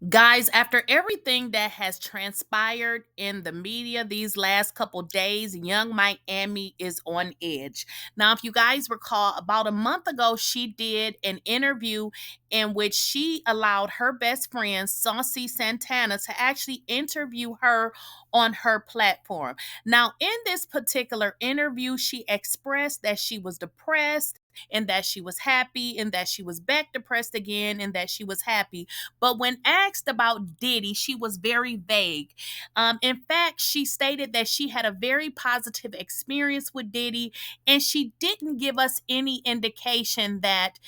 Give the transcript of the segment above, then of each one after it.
Guys, after everything that has transpired in the media these last couple days, Young Miami is on edge. Now, if you guys recall, about a month ago, she did an interview in which she allowed her best friend, Santana, to actually interview her on her platform. Now, in this particular interview, she expressed that she was depressed and that she was happy and that she was back depressed again and that she was happy, but when asked about Diddy, she was very vague. In fact, she stated that she had a very positive experience with Diddy, and she didn't give us any indication that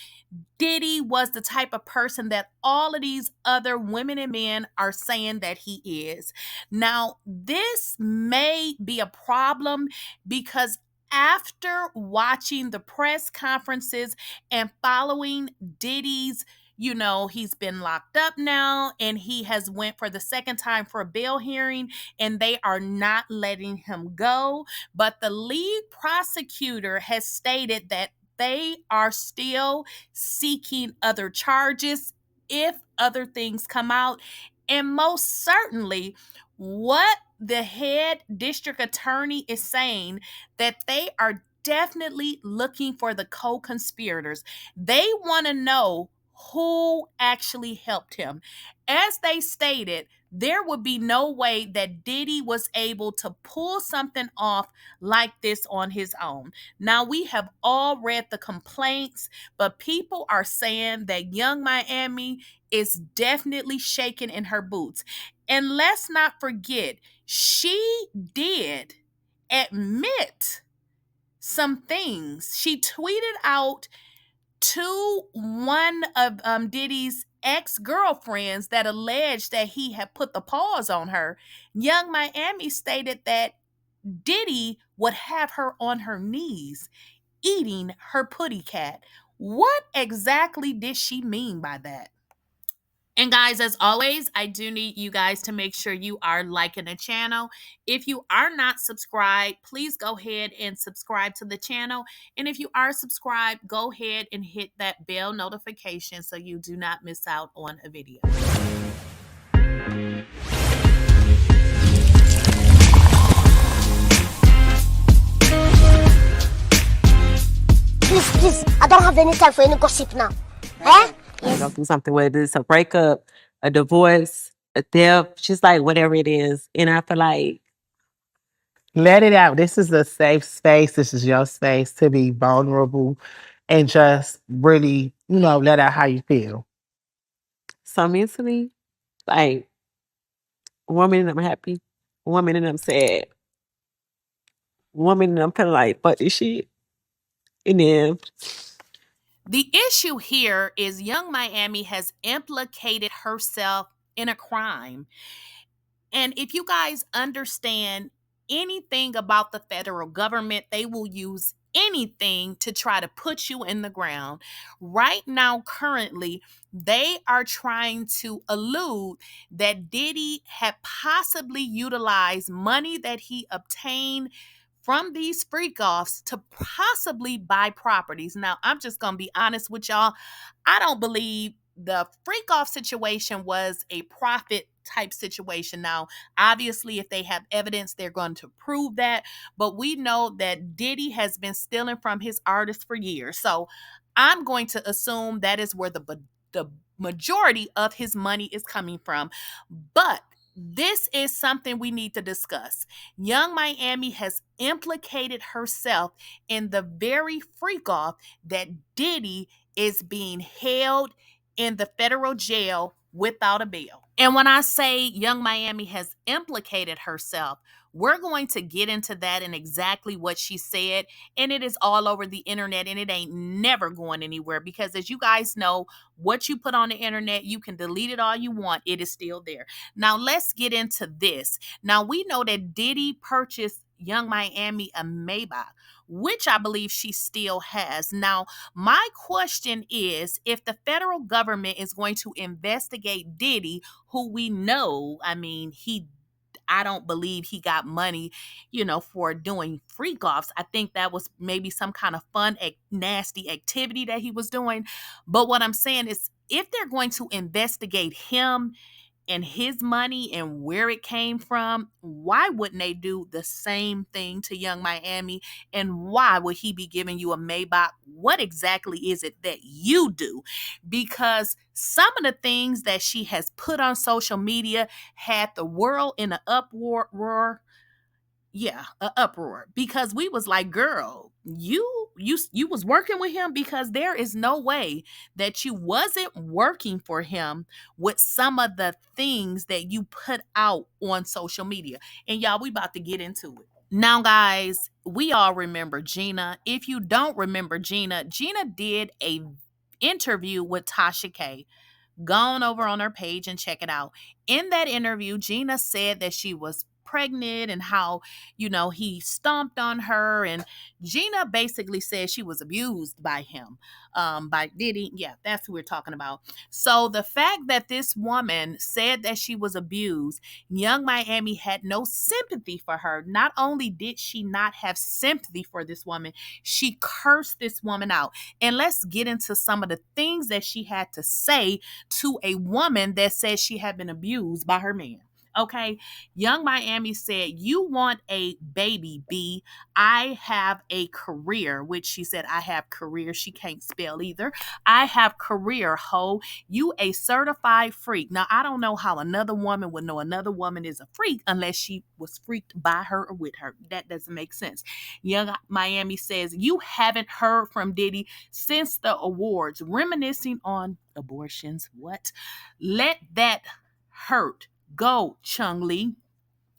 Diddy was the type of person that all of these other women and men are saying that he is. Now, this may be a problem because after watching the press conferences and following Diddy's, he's been locked up now and he has went for the second time for a bail hearing and they are not letting him go, but the lead prosecutor has stated that they are still seeking other charges if other things come out. And most certainly, what the head district attorney is saying, that they are definitely looking for the co-conspirators. They want to know who actually helped him. As they stated, there would be no way that Diddy was able to pull something off like this on his own. Now, we have all read the complaints, but people are saying that Young Miami is definitely shaking in her boots. And let's not forget, she did admit some things. She tweeted out to one of Diddy's ex-girlfriends that alleged that he had put the paws on her. Young Miami stated that Diddy would have her on her knees eating her putty cat. What exactly did she mean by that? And guys, as always, I do need you guys to make sure you are liking the channel. If you are not subscribed, please go ahead and subscribe to the channel. And if you are subscribed, go ahead and hit that bell notification so you do not miss out on a video. Please, please, I don't have any time for any gossip now. Eh? Yes. Go through something, whether it's a breakup, a divorce, a death, just like whatever it is. And I feel like let it out. This is a safe space. This is your space to be vulnerable and just really, let out how you feel. so mentally, like 1 minute I'm happy, 1 minute I'm sad, 1 minute I'm feeling like fuck this shit. And then The issue here is Young Miami has implicated herself in a crime. And if you guys understand anything about the federal government, they will use anything to try to put you in the ground. Right now, currently, they are trying to allude that Diddy had possibly utilized money that he obtained from these freak offs to possibly buy properties. Now, I'm just going to be honest with y'all. I don't believe the freak off situation was a profit type situation. Now, obviously, if they have evidence, they're going to prove that. But we know that Diddy has been stealing from his artists for years. So I'm going to assume that is where the majority of his money is coming from. But this is something we need to discuss. Young Miami has implicated herself in the very freak off that Diddy is being held in the federal jail without a bail. And when I say Young Miami has implicated herself, we're going to get into that and exactly what she said. And it is all over the internet and it ain't never going anywhere because, as you guys know, what you put on the internet, you can delete it all you want. It is still there. Now, let's get into this. Now, we know that Diddy purchased Young Miami a Maybach, which I believe she still has. Now, my question is, if the federal government is going to investigate Diddy, who we know, I don't believe he got money, for doing freak offs. I think that was maybe some kind of fun, nasty activity that he was doing. But what I'm saying is, if they're going to investigate him, and his money and where it came from, why wouldn't they do the same thing to Young Miami? And why would he be giving you a Maybach? What exactly is it that you do? Because some of the things that she has put on social media had the world in an uproar. Yeah, an uproar, because we was like, girl, you was working with him, because there is no way that you wasn't working for him with some of the things that you put out on social media. And y'all, we about to get into it. Now, guys, we all remember Gina. If you don't remember Gina did a interview with Tasha K. Go on over on her page and check it out. In that interview, Gina said that she was pregnant and how, he stomped on her. And Gina basically said she was abused by him, by Diddy. Yeah, that's who we're talking about. So the fact that this woman said that she was abused, Young Miami had no sympathy for her. Not only did she not have sympathy for this woman, she cursed this woman out. And let's get into some of the things that she had to say to a woman that says she had been abused by her man. Okay, Young Miami said, "You want a baby, B. I have a career," which she said, "I have career." She can't spell either. "I have career, ho. You a certified freak." Now, I don't know how another woman would know another woman is a freak unless she was freaked by her or with her. That doesn't make sense. Young Miami says, "You haven't heard from Diddy since the awards, reminiscing on abortions." What? "Let that hurt go, Chung Lee."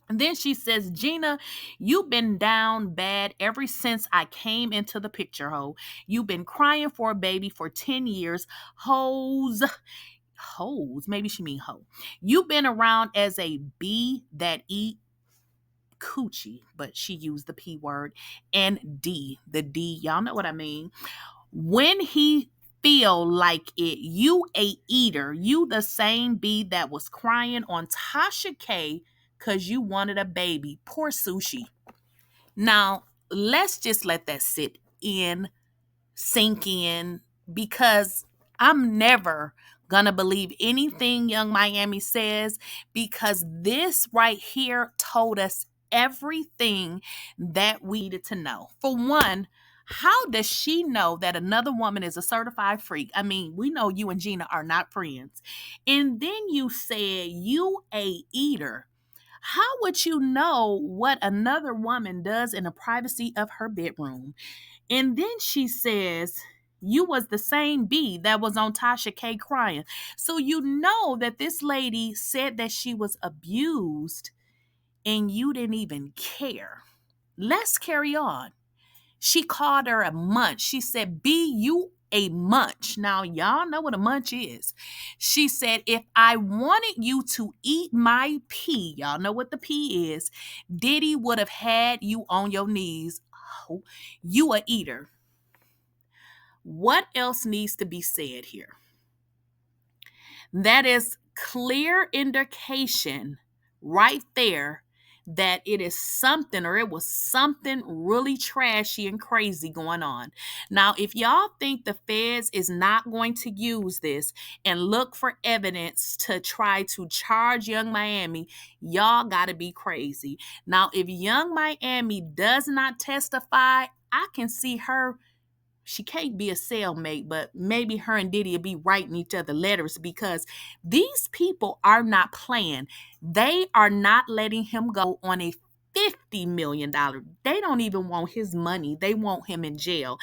And then she says, "Gina, you've been down bad ever since I came into the picture, ho. You've been crying for a baby for 10 years. Hoes, maybe she mean hoe. You've been around as a bee that eat coochie," but she used the P word, and D, the D, y'all know what I mean. "When he feel like it, you a eater. You the same bee that was crying on Tasha K because you wanted a baby. Poor Sushi." Now, let's just let that sink in, because I'm never gonna believe anything Young Miami says, because this right here told us everything that we needed to know. For one, how does she know that another woman is a certified freak? I mean, we know you and Gina are not friends. And then you said you a eater. How would you know what another woman does in the privacy of her bedroom? And then she says, you was the same bee that was on Tasha K crying. So you know that this lady said that she was abused and you didn't even care. Let's carry on. She called her a munch. She said, "B, you a munch." Now, y'all know what a munch is. She said, "If I wanted you to eat my pee," y'all know what the pee is, "Diddy would have had you on your knees." Oh, you a eater. What else needs to be said here? That is clear indication right there that it is something, or it was something really trashy and crazy going on. Now, if y'all think the feds is not going to use this and look for evidence to try to charge Young Miami, y'all gotta be crazy. Now, if Young Miami does not testify, I can see her. She can't be a cellmate, but maybe her and Diddy will be writing each other letters, because these people are not playing. They are not letting him go on a $50 million. They don't even want his money. They want him in jail.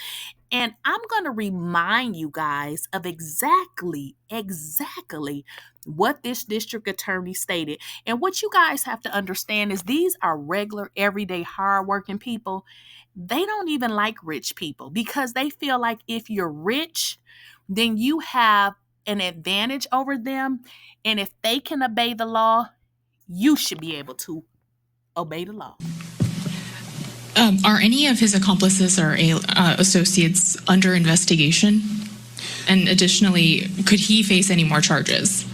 And I'm going to remind you guys of exactly what this district attorney stated. And what you guys have to understand is these are regular, everyday, hardworking people. They don't even like rich people, because they feel like if you're rich, then you have an advantage over them. And if they can obey the law, you should be able to obey the law. Are any of his accomplices or associates under investigation? And additionally, could he face any more charges?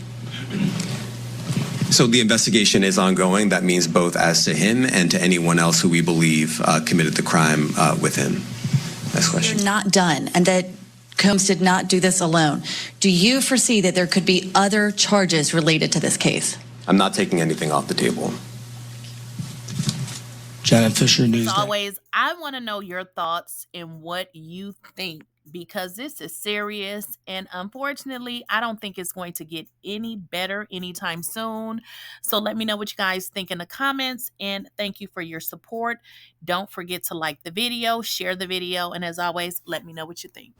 So the investigation is ongoing. That means both as to him and to anyone else who we believe committed the crime with him. Next question. You're not done, and that Combs did not do this alone. Do you foresee that there could be other charges related to this case? I'm not taking anything off the table. Janet Fisher, As Newsday. always, I want to know your thoughts and what you think, because this is serious, and unfortunately, I don't think it's going to get any better anytime soon. So let me know what you guys think in the comments, and thank you for your support. Don't forget to like the video, share the video, and as always, let me know what you think.